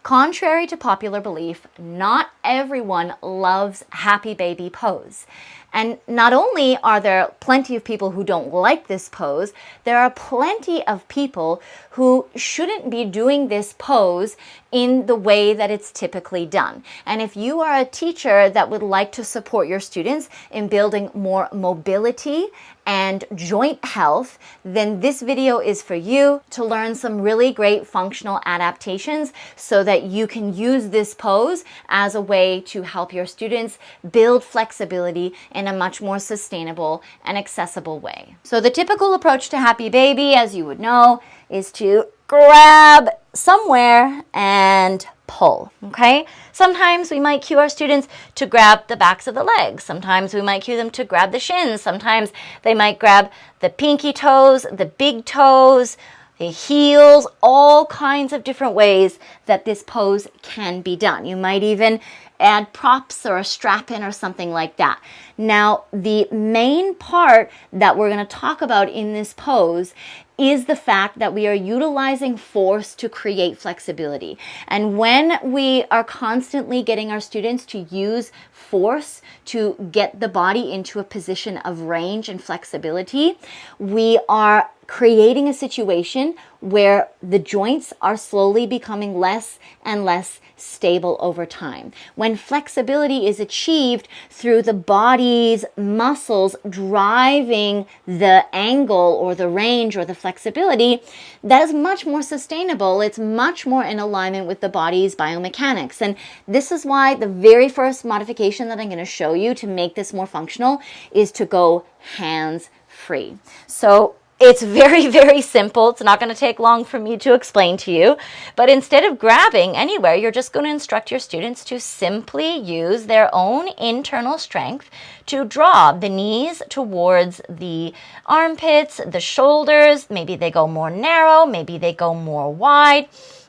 Contrary to popular belief, not everyone loves happy baby pose. And not only are there plenty of people who don't like this pose, there are plenty of people who shouldn't be doing this pose in the way that it's typically done. And if you are a teacher that would like to support your students in building more mobility and joint health, then this video is for you to learn some really great functional adaptations so that you can use this pose as a way to help your students build flexibility in a much more sustainable and accessible way. So the typical approach to happy baby, as you would know, is to grab somewhere and pull, okay? Sometimes we might cue our students to grab the backs of the legs. Sometimes we might cue them to grab the shins. Sometimes they might grab the pinky toes, the big toes, the heels, all kinds of different ways that this pose can be done. You might even add props or a strap in or something like that. Now, the main part that we're going to talk about in this pose is the fact that we are utilizing force to create flexibility. And when we are constantly getting our students to use force to get the body into a position of range and flexibility, we are creating a situation where the joints are slowly becoming less and less stable over time. When flexibility is achieved through the body's muscles driving the angle or the range or the flexibility, that is much more sustainable. It's much more in alignment with the body's biomechanics. And this is why the very first modification that I'm going to show you to make this more functional is to go hands free. So it's very, very simple. It's not going to take long for me to explain to you. But instead of grabbing anywhere, you're just going to instruct your students to simply use their own internal strength to draw the knees towards the armpits, the shoulders. Maybe they go more narrow, maybe they go more wide,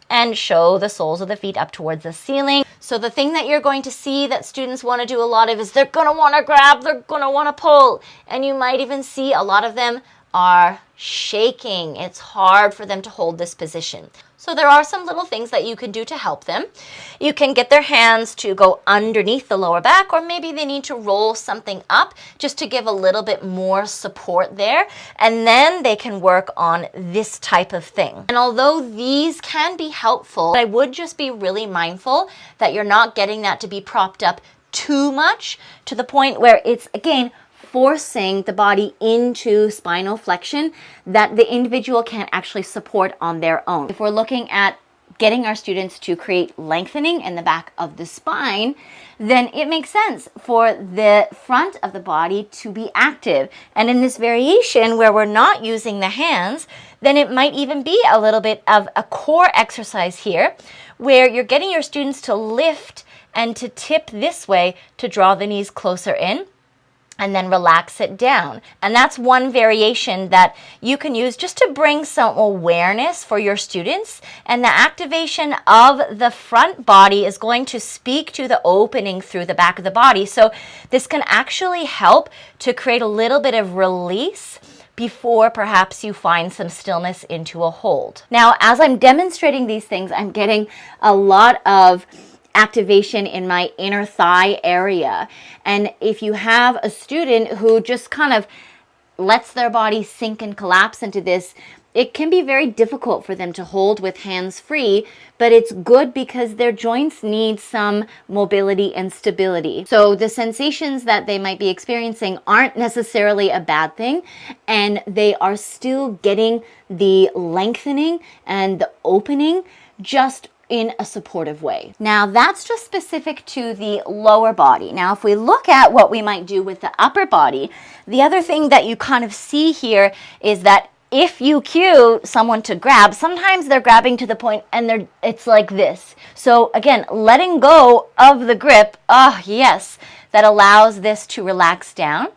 and show the soles of the feet up towards the ceiling. So the thing that you're going to see that students want to do a lot of is they're going to want to grab, they're going to want to pull. And you might even see a lot of them are shaking. It's hard for them to hold this position. So there are some little things that you can do to help them. You can get their hands to go underneath the lower back, or maybe they need to roll something up just to give a little bit more support there. And then they can work on this type of thing. And although these can be helpful, I would just be really mindful that you're not getting that to be propped up too much to the point where it's, again, forcing the body into spinal flexion that the individual can't actually support on their own. If we're looking at getting our students to create lengthening in the back of the spine, then it makes sense for the front of the body to be active. And in this variation where we're not using the hands, then it might even be a little bit of a core exercise here where you're getting your students to lift and to tip this way to draw the knees closer in, and then relax it down. And that's one variation that you can use just to bring some awareness for your students. And the activation of the front body is going to speak to the opening through the back of the body. So this can actually help to create a little bit of release before perhaps you find some stillness into a hold. Now, as I'm demonstrating these things, I'm getting a lot of activation in my inner thigh area. And if you have a student who just kind of lets their body sink and collapse into this, it can be very difficult for them to hold with hands free, but it's good because their joints need some mobility and stability. So the sensations that they might be experiencing aren't necessarily a bad thing, and they are still getting the lengthening and the opening just in a supportive way. Now that's just specific to the lower body. Now if we look at what we might do with the upper body, the other thing that you kind of see here is that if you cue someone to grab, sometimes they're grabbing to the point and it's like this. So again, letting go of the grip, yes, that allows this to relax down.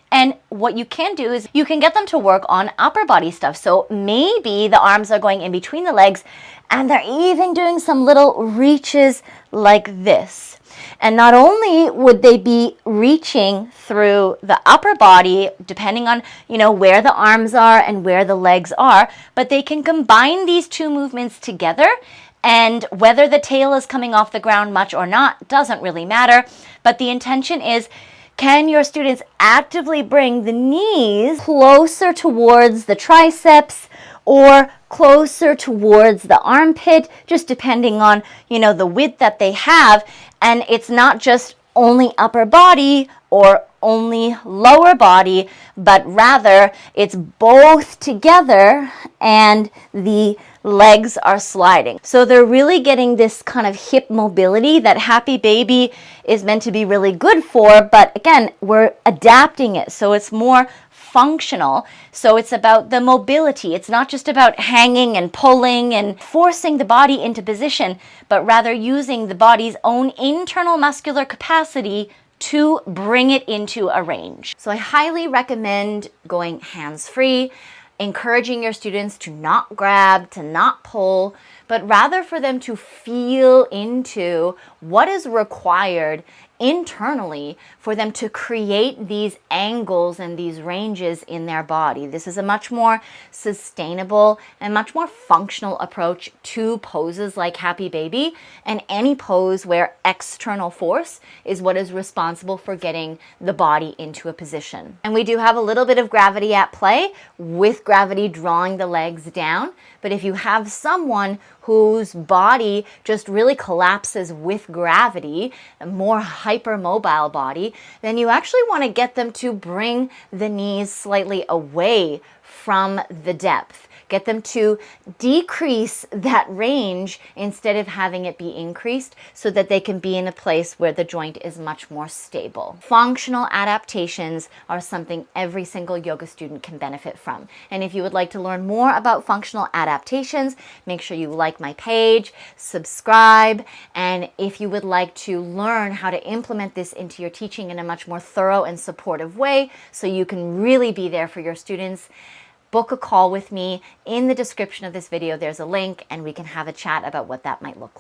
And what you can do is you can get them to work on upper body stuff. So maybe the arms are going in between the legs and they're even doing some little reaches like this. And not only would they be reaching through the upper body, depending on, where the arms are and where the legs are, but they can combine these two movements together And whether the tail is coming off the ground much or not doesn't really matter. But the intention is, can your students actively bring the knees closer towards the triceps or closer towards the armpit, just depending on, the width that they have. And it's not just only upper body or only lower body, but rather it's both together and the legs are sliding. So they're really getting this kind of hip mobility that Happy Baby is meant to be really good for, but again, we're adapting it so it's more functional. So it's about the mobility. It's not just about hanging and pulling and forcing the body into position, but rather using the body's own internal muscular capacity to bring it into a range. So I highly recommend going hands-free, encouraging your students to not grab, to not pull, but rather for them to feel into what is required internally for them to create these angles and these ranges in their body. This is a much more sustainable and much more functional approach to poses like Happy Baby and any pose where external force is what is responsible for getting the body into a position. And we do have a little bit of gravity at play with gravity drawing the legs down, but if you have someone whose body just really collapses with gravity, a more hypermobile body, then you actually want to get them to bring the knees slightly away from the depth. Get them to decrease that range instead of having it be increased so that they can be in a place where the joint is much more stable. Functional adaptations are something every single yoga student can benefit from. And if you would like to learn more about functional adaptations, make sure you like my page, subscribe, and if you would like to learn how to implement this into your teaching in a much more thorough and supportive way so you can really be there for your students, book a call with me. In the description of this video, there's a link and we can have a chat about what that might look like.